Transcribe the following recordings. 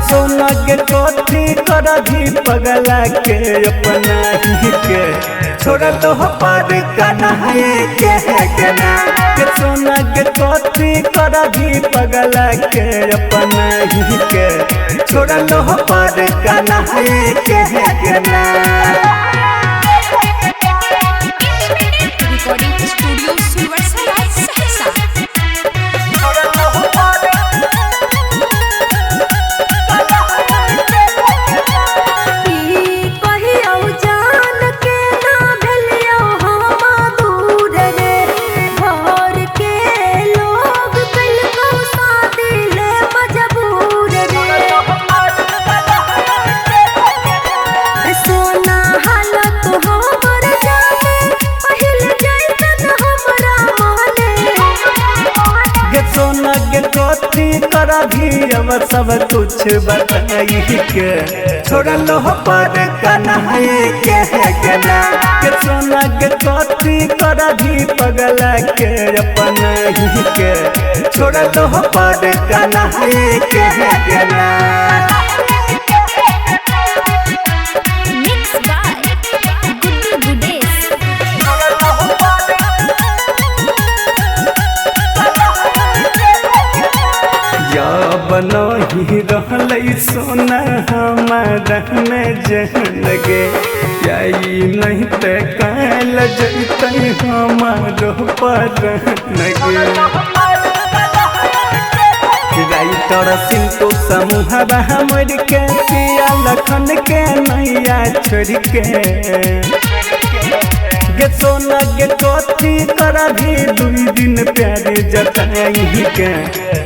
सोना के कथी कर भी पगला के अपना ही के छोड़ा तो पर कन्हैया के गना के सोना के कथी कर भी पगला के अपना ही के छोड़ा तो पर कन्हैया के गना। रिकॉर्डिंग स्टूडियो सुरसरा सहसा। कर भी अब सब कुछ बताई के छोड़ा लो पर कन्हैया के गना के सोना के कथी कर भी पगला के अपना ही के छोड़ा लो पर कन्हैया के गना। बनही रहलै सोना हमारा में जहन गे यही नहीं ते काल जैते हमारो पर गे राइटर सिंटू समूह हमर के पिया लखन के नैया छोड़ के गे सोना गे कथी कर भी 2 दिन प्यारे जताई के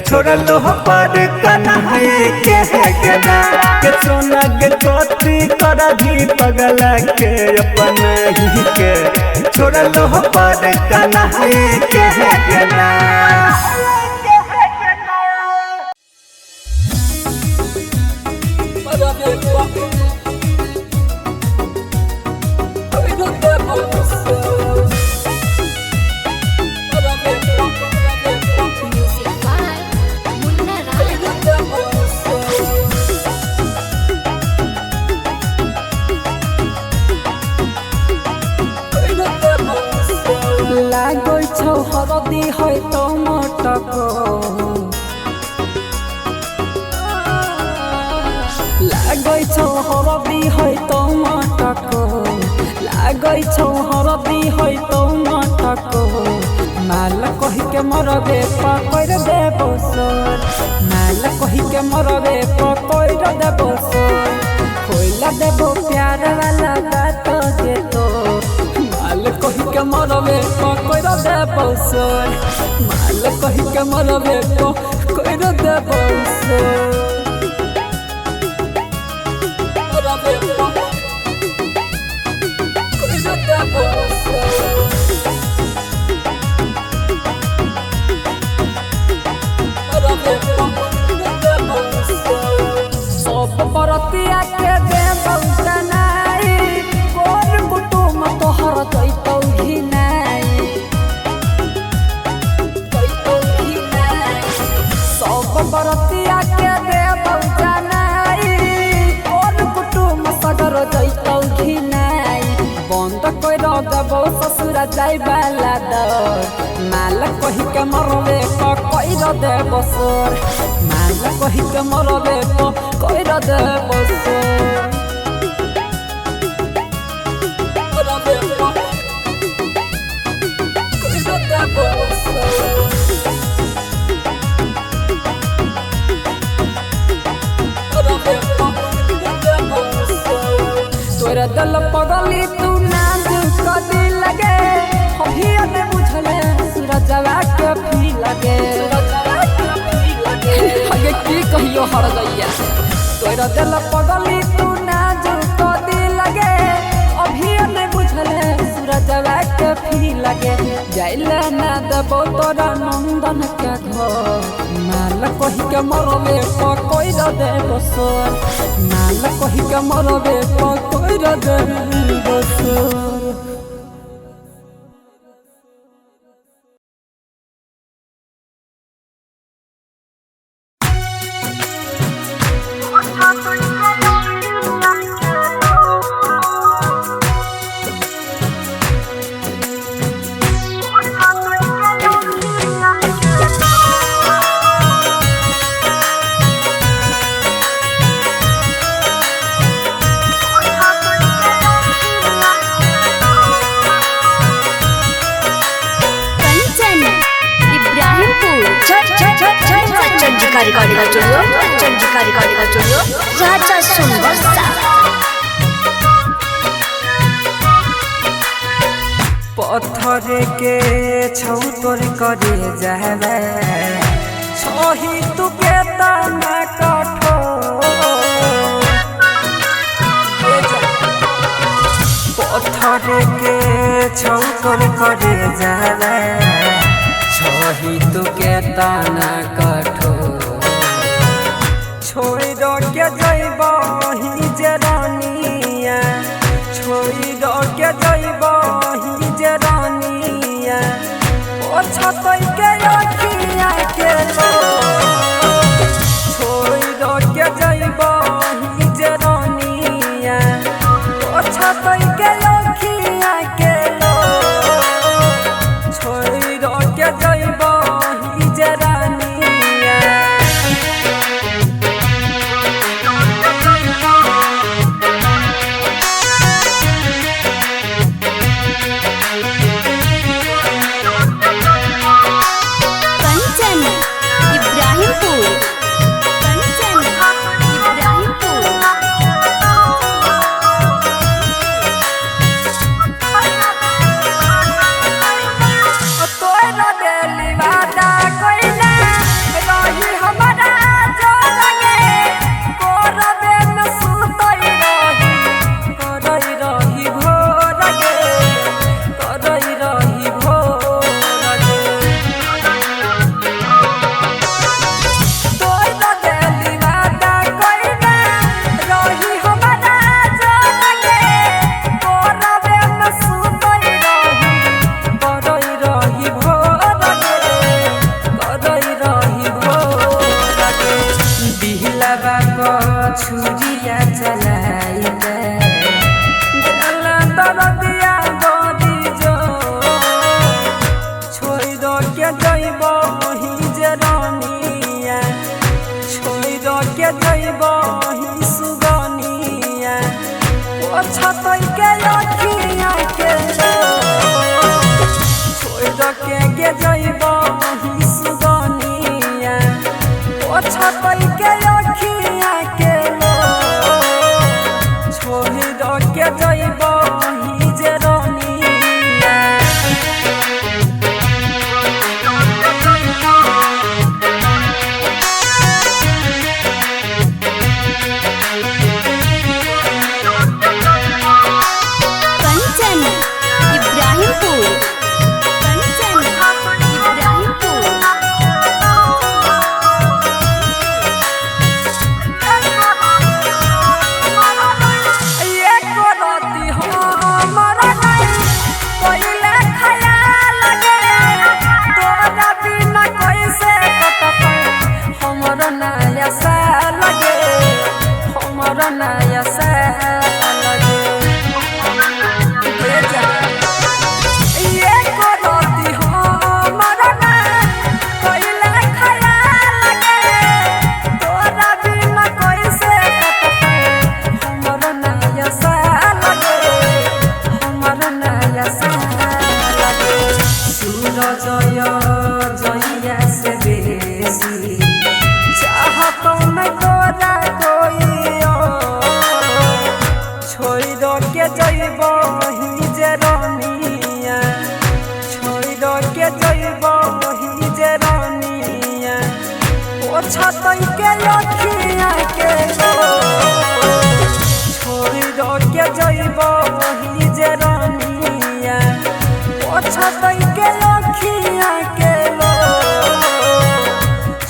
छोड़ा लो पर कन्हैया के गना के सोना गे कथी कर भी पगला के अपना ही के छोड़ा लो पर कन्हैया के गना। हरदी है तो मटक लागै छौ हरदी है तो मटक लागै छौ हरदी है तो मटक माल कहि के मरबे पकड़ देबो सोर माल कहि के मरबे पकड़ देबो सोर खोइला देबो प्यार वाला बात जे तो माल कहि के मरबे पकड़ देबो सोर माल कहि के मरबे पकड़ देबो सोर बरतिया के दे बहुतनाई कोर कुटुम तोहर दैतौ घिनाई सब बरतिया के दे बहुतनाई कोर कुटुम सगर दैतौ घिनाई बंद कर देबो ससुर जाय बाला दर माल कहि के मरबे कइर देबो सोर माल कहि के मरबे कइर देबो सोर तोरा दल पगली तू नाजुक कदी लगे हहिया में बुझले सूरजवा के भी लगे हगे की कहियो हर गैया तोरा दल पगली तू नाजुक कदी लगे अभिया में बुझले सूरजवा के भी लगे जाइला ना देबो तोरा नंदन के घर माल कहि के मरबे कइर देबो सोर माल कहि के मरबे कइर देबो सोर। रिकॉर्डिंग स्टूडियो राजा सुनबरसा। पत्थर के छौ तोर करे जावे छही तू के तना कठो पत्थर के छौ तोर करे जावे छही तू के तना कठो छोड़ के जइब ही जरानिया छोड़ के जइब ही जरानिया ओ छतई के अखिया के लो छोड़ के जइब ही जरानिया ओ छतई के अखिया के लो छोड़ के जइब ही जरानिया। छुरिया चलाई दिया गरी जो छोड़ के जइब ही जरानिया छोड़ के जइब ही सुगनिया ओ छतई के अखिया के छोड़ के जइब ही सुगनिया ओ छतई के अखिया के के जइब ही जरानिया। कंचन इब्राहिमपुर कंचन इब्राहिमपुर। नया साल ये करती हमर ना पहिले खयाल लगे तोरा बिना कैसे कटते हमर नया साल लगे हमर नया साल लगे सूरज जइया से बेसी चाहत न तोरा कोई के जइब ही जरानिया छोड़ के जइब ही जरानिया ओ छतई के अखिया के छोड़ के जइब ही जरानिया ओ छतई के अखिया के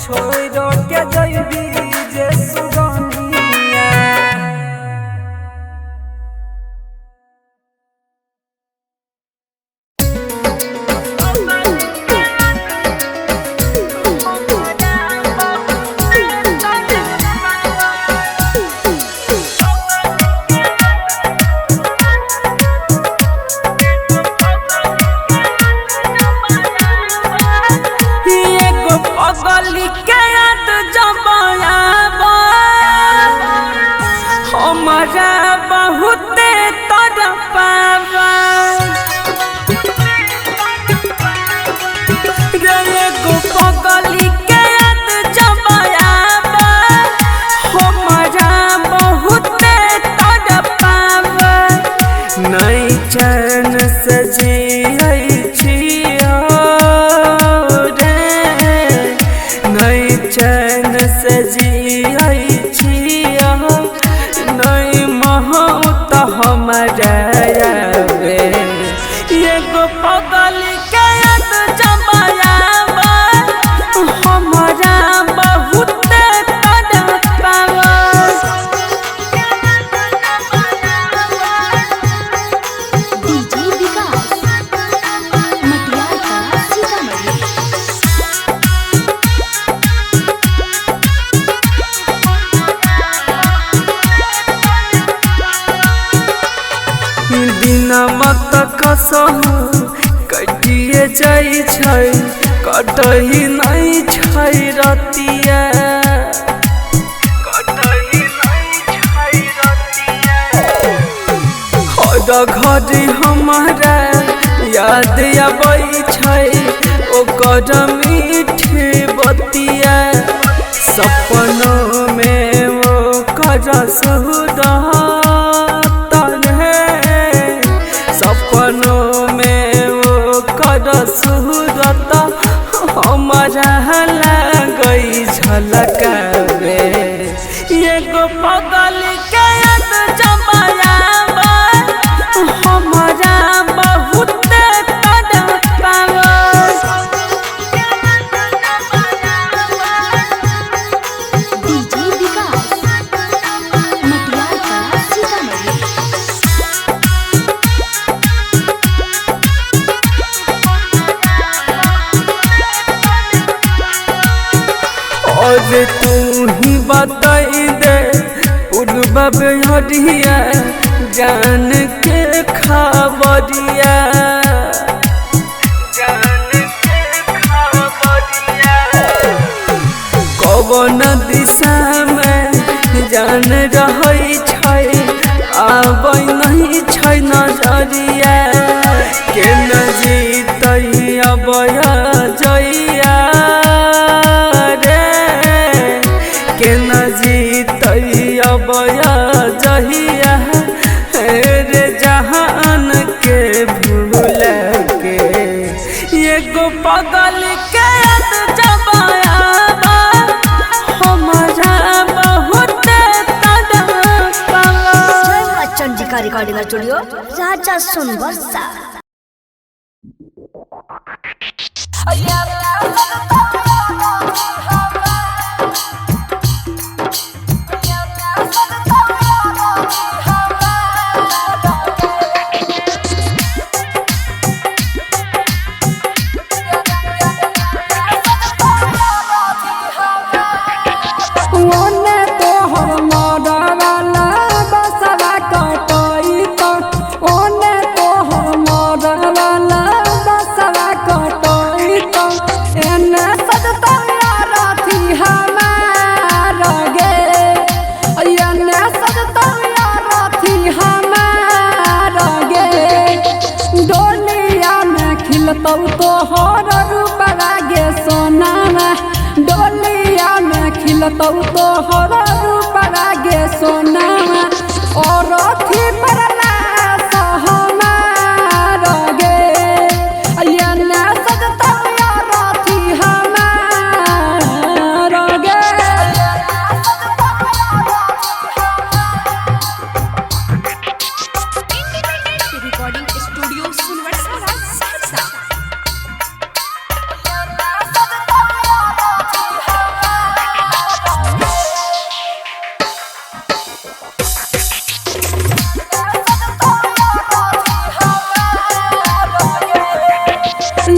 छोड़ के जइबी जे सुगनिया। मत कसहु कटिए जाइ छै कटही नहीं छै रतिया हर घड़ी हमारा याद आबै छै ओकर मीठी बतिया सपनों में ओकर सुहरत है सपनों में ओकर सुहरत हमारा लगई झलकावे एगो पगल के याद जमायाबा हमारा बहुत तड़पावा डीजे विकास मटियार कला सीतामढ़ी। और तू ही बताई दे पूर्व बेहरिया जान के खबरिया कौन दिशा में जान रहै छै आबै नहीं छै नजरिया के न जीतै अबय जइया के न जीतै अबय जहिया रे जहान के भूल के एगो पगल के याद जबायाबा हमारा बहुत तड़पावा। चंडिका रिकॉर्डिंग स्टूडियो राजा सुनबरसा। ओने तोहर मरवाला बसवा कटई तो ओने तोहर मरवाला बसवा कटई तो एने सजता राथी हमार गे एने सजता राथी हमार गे डोलिया में खिलतौ तोहर रूपवा गे सोनावा डोलिया में खिलतौ तोहर रूपवा गे सोनावा और अथी परला हमार गे एने सजतौ राथी हमार गे रिकॉर्डिंग स्टूडियो सुनवर्सा सहरसा।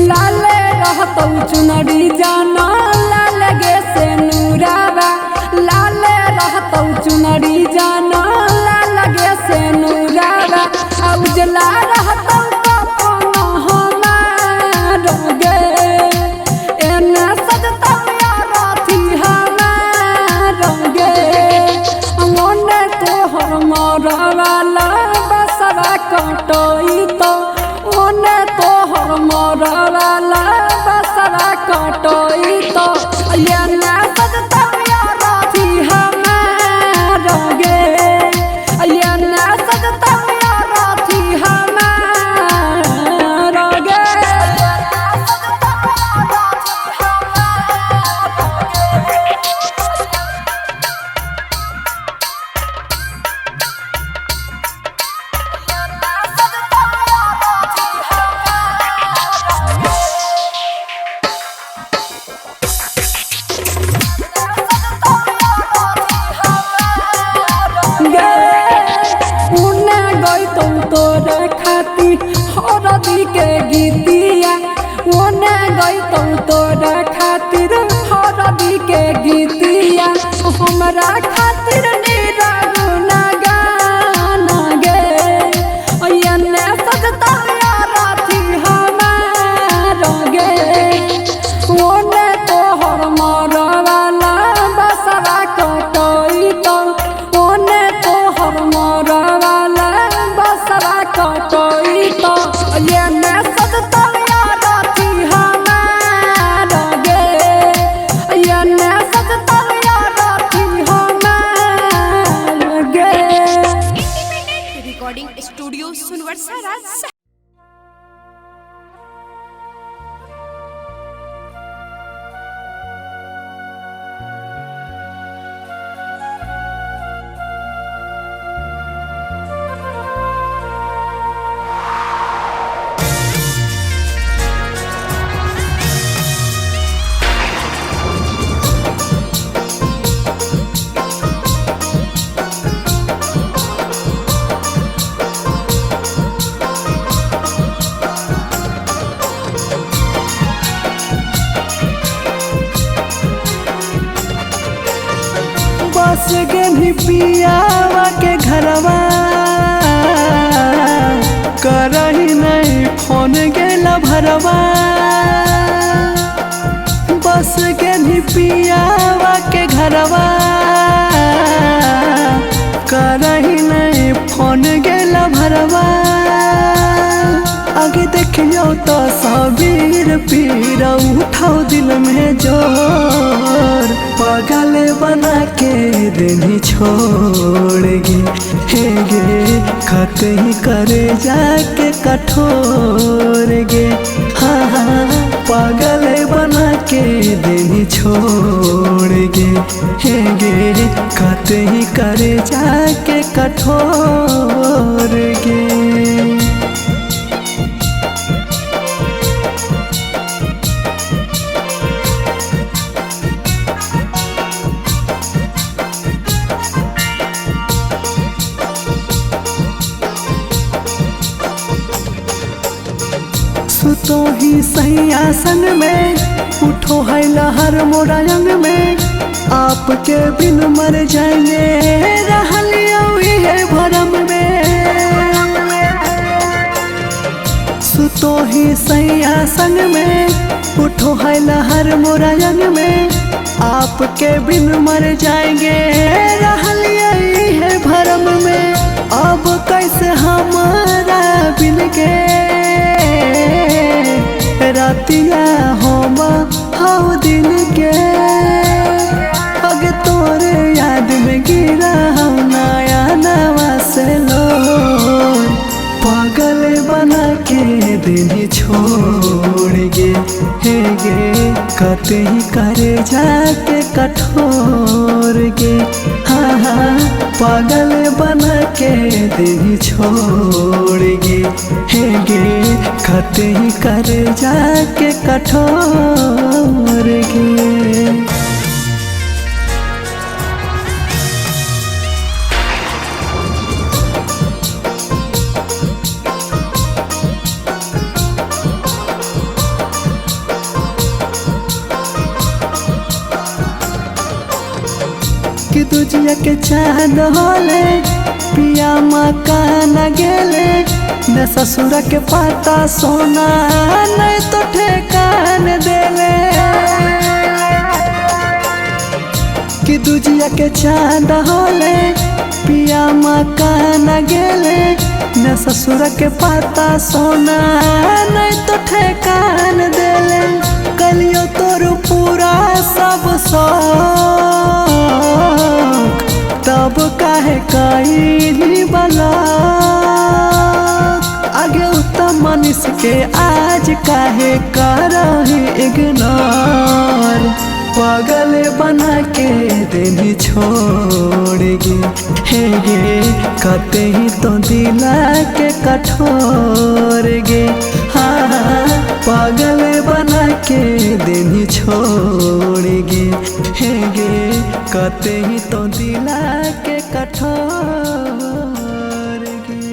लाले रहतौ चुनरी जाना लाल गे से नूरावा लाले रहतौ चुनरी जाना लाल गे से नूरावा उजला रहतौ कपन हमार गे एने सजतौ राथी हमार गे ओने तोहर मरवाला बसवा कटई तो ओने तोहर मरवाला बसवा कटई तो एने सजतौ राथी हमार गे एने सजतौ राथी हमार गे हरदी के गीतिया ओने गईतौ तोरा खातिर हरदी के गीतिया हमरा खातिर निरागुना गाना गे एने स्टूडियो सुनवर्सा राज। बस गेली पियावा के घरवा करही नहीं फोन गेला भरवा। बस गेली पियावा के घरवा करही नहीं फोन गेला भरवा। आगे देखियो तो सबीर पीर उठाओ दिल में जोर। पागल बना के देनी छोड़ेगी हे गे खत ही करे जाके कठोर गे। हाँ हाँ पागल बना के देनी छोड़ेगी हे गे खत ही करे जाके कठोर गे। तो ही सही आसन में उठो है लहर मोरा रंग में। आपके बिन मर जाएंगे रहलिया है भरम में। सुतो ही सही आसन में उठो है लहर मोरा रंग में। आपके बिन मर जाएंगे रहलिया है भरम में। अब कैसे हमारा बिन के रातिया होमा हाउ दिन के। अगे तोरे याद में गिरा हम नया नवा से लोर। पागल बना के देनी छोड़ेगे हे गे कते ही करे जाके कठोर गे। हाँ हाँ पागल बना के देनी छोड़ेगे हे गे खत ही करे जाके कठोर गे। कि तुझिया के चांद होले पिया मकान गेले। न ससुर के पाता सोना नहीं तो ठेकान देले। कि तुझिया के चांद होले पिया मकान गेले। न ससुर के पाता सोना नहीं तो ठेकान देले। कलियो तोर पूरा सब शौक तब काहे कईली बला। आगे उत्तम मनीष के आज काहे करही इग्नोर। पागल बना के देनी छोड़ेगी हे गे कते ही तो दिला के कठोर गे। हाँ पागल बना के देनी छोड़ेगी हे गे कते ही तो दिला के कठोर गे।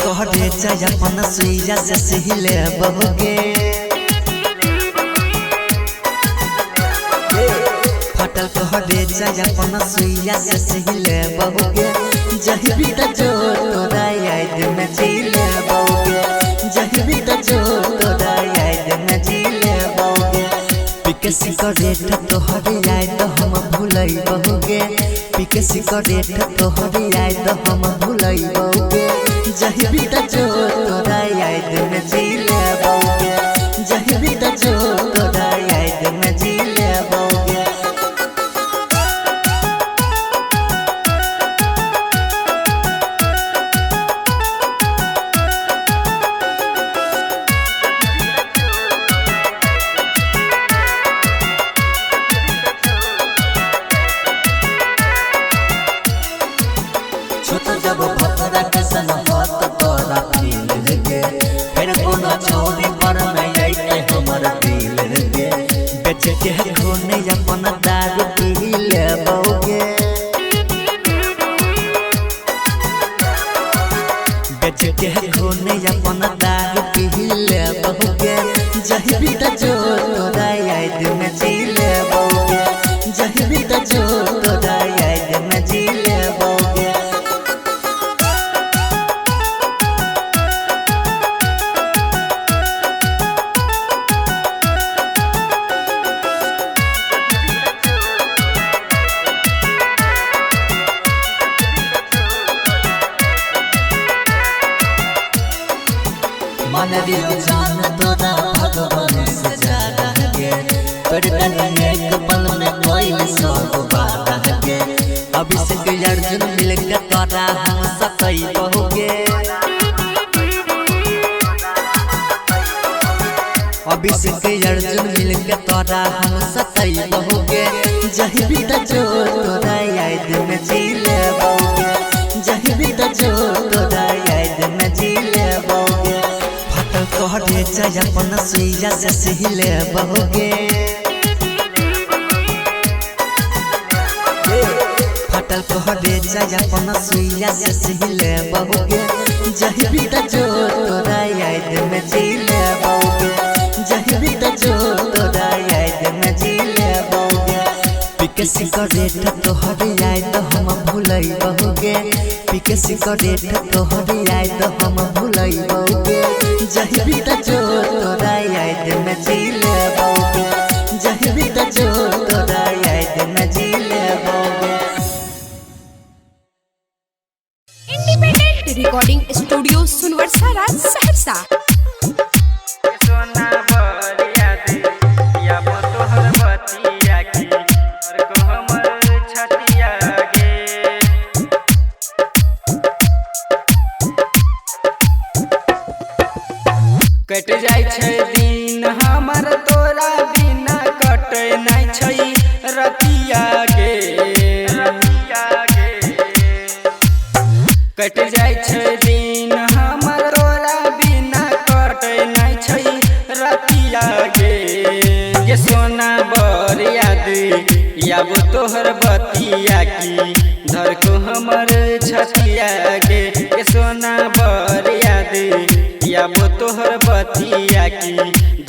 कहरे चाय अपन सुइया से सिहिले बहुगे। फटल कहरे जाय अपन सुइया से सहिले बहुगे जही भी त जो तोरा याद में जीले बहुगे जही भी त जो तोरा याद में जीले बहुगे पिके सिगरेट तोहरे याद हम भूलई बहुगे पिके सिगरेट तोहरे याद हम भूलई बहुगे जही भी त जो तोरा याद में जीले बहुगे जही भी त जो तोरा याद में जीले बहुगे छोटा जब भतरा के सन होत तोरा फील गे फिर कोनो चोरी पर नहीं आइते हमर दिल गे बेच के खोने अपन दारू पी ले बहुगे बेच के खोने अपन दारू पी ले बहुगे जही भी त जो तोरा याद में जीले बहुगे जही भी त जो तोरा याद में जीले बहुगे मन दिल जान तोरा भगवान से ज्यादा गे तोर तनी एक पल में कोई सब बात गे अभिषेक अर्जुन मिल के तोरा हम सकई बहुगे अभिषेक अर्जुन मिल के तोरा हम सकई बहुगे जही भी त जो तोरा याद में जीले बहुगे जही भी त जो तोरा याद में जीले बहुगे कहरे जाय अपन सुइया से सहिले बहुगे फटल कहरे जाय अपन सुइया से सहिले बहुगे जही भी त जो तोरा याद में जीले बहुगे जही भी त जो तोरा याद में जीले बहुगे पिके सिगरेट तोहरे याद हम भूलई बहुगे पिके सिगरेट तोहरे याद हम भूलई बहुगे जही भी त जो तोरा याद में जीले बहुगे जही भी त जो तोरा याद में जीले बहुगे इंडिपेंडेंट रिकॉर्डिंग स्टूडियो सुनवरसा राज सहरसा सोना बरिया दे या तोहर बतिया की और को हमर छतिया गे कट जाय छै दिन हमर तोरा बिना कटै नै छै रतिया गे कट जाय छै दिन हमर तोरा बिना कटै नै छै रतिया गे सोना बरिया दे याब तोहर बतिया की धर को हमर छतिया गे सोना बरिया दे याब तोहर बतिया की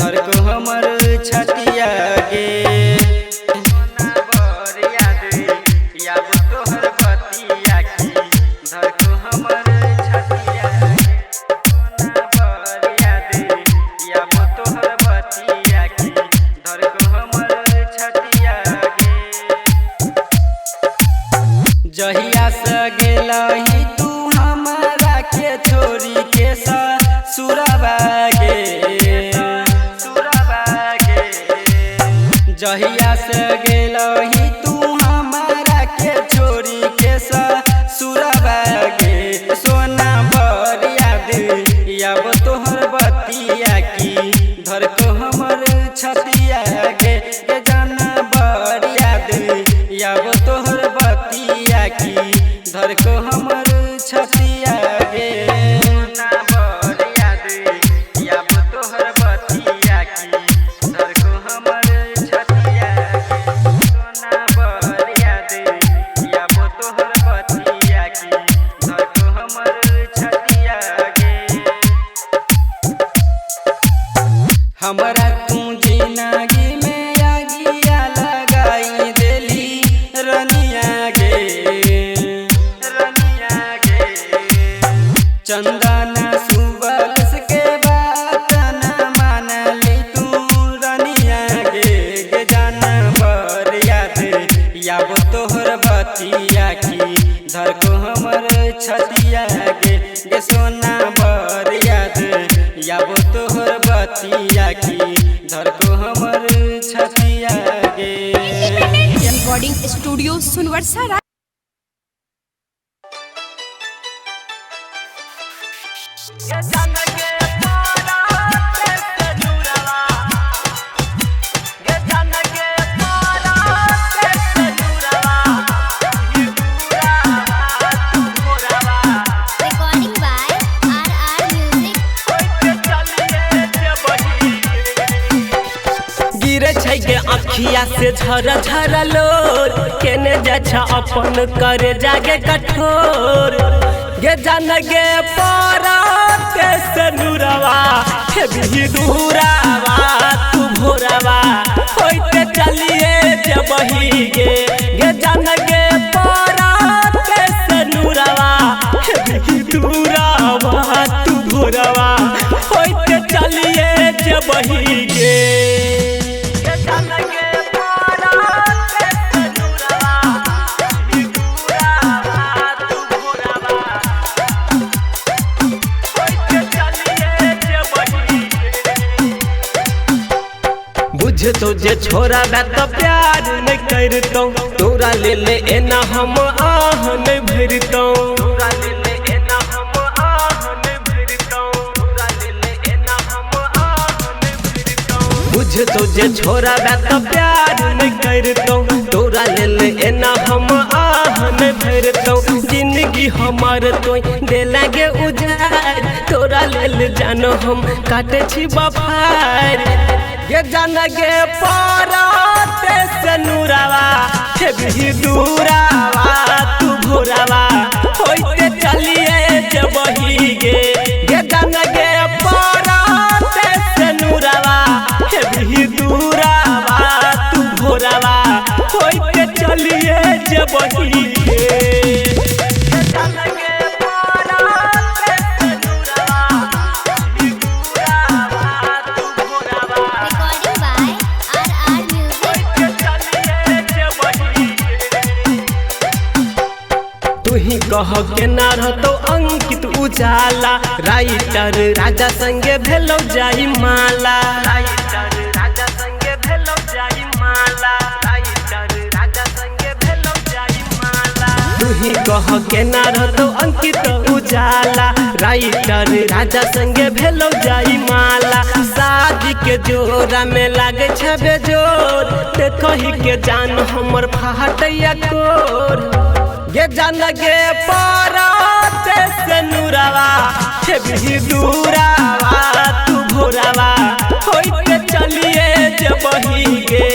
धर को हमर छतिया गे सोना बरिया दे याब तोहर बतिया की धर को हमर छतिया गे सोना बरिया दे याब तोहर बतिया की धर को हमर छतिया गे जहिया से गेलही तू हमरा के छोरी के सुरबा गे जहिया से गेलही तू हमरा के छोरी के सुरबा गे सोना बरिया दे याब तोहर बतिया की धर को हमर छतिया गे जाना बरिया दे याब तोहर बतिया की धर को हमर छतिया गे सोना बरिया दे याब तोहर बतिया की धर को हमर छतिया गे सोना बरिया दे याब तोहर बतिया की धर को हमर छतिया गे हमरा तू जिंदगी में आगिया लगाई देली की धर को हमर छतिया गे सोना बर याद याबो तोहर बतिया की धर को हमर छतिया गे। रिकॉर्डिंग स्टूडियो सुनवरसा। अखिया से झर झर लोर केने जा अपन करे जागे कठोर गे जान गे पारा के सनुरवा हे भी दूरावा तू भोरवा होइते चलिए जबही गे जान गे पारा के सनुरवा हे भी दूरावा तू भोरवा होइते चलिए जबही गे। तो जे छोरा बा तो प्यार नहीं करतो तोरा ले ले एना हम आह नहीं भरतो तोरा ले ले एना हम आह नहीं भरतो तोरा ले ले एना हम आह नहीं भरतो बुझ तो जे छोरा बा तो प्यार नहीं करतो तोरा ले ले एना हम आह नहीं भरतो जिंदगी हमार तो दे लागे उजाड़ तोरा ले ले जानो हम काटे छी बफार गे जान गे पारा ते सनुरावा हे भी दूरावा तू भोरावा होइते चलिए जबही गे जान गे पारा ते सनुरावा हे भी दूरावा तू भोरावा होइते चलिए जबही कह के ना रहतो अंकित उजाला राइटर राजा संगे भेलो जाई माला राइटर राजा संगे भेलो जाई माला राइटर राजा संगे भेलो जाई माला तू ही कह के ना रहतो अंकित उजाला राइटर राजा संगे भेलो जाई माला शादी के जोरा में लागे छबे जोर देखहि के जान हमर फाटैया कोर गे जान गे पारा ते सनुरावा हे भी दूरावा तू भोरावा होइते चलिए जबही गे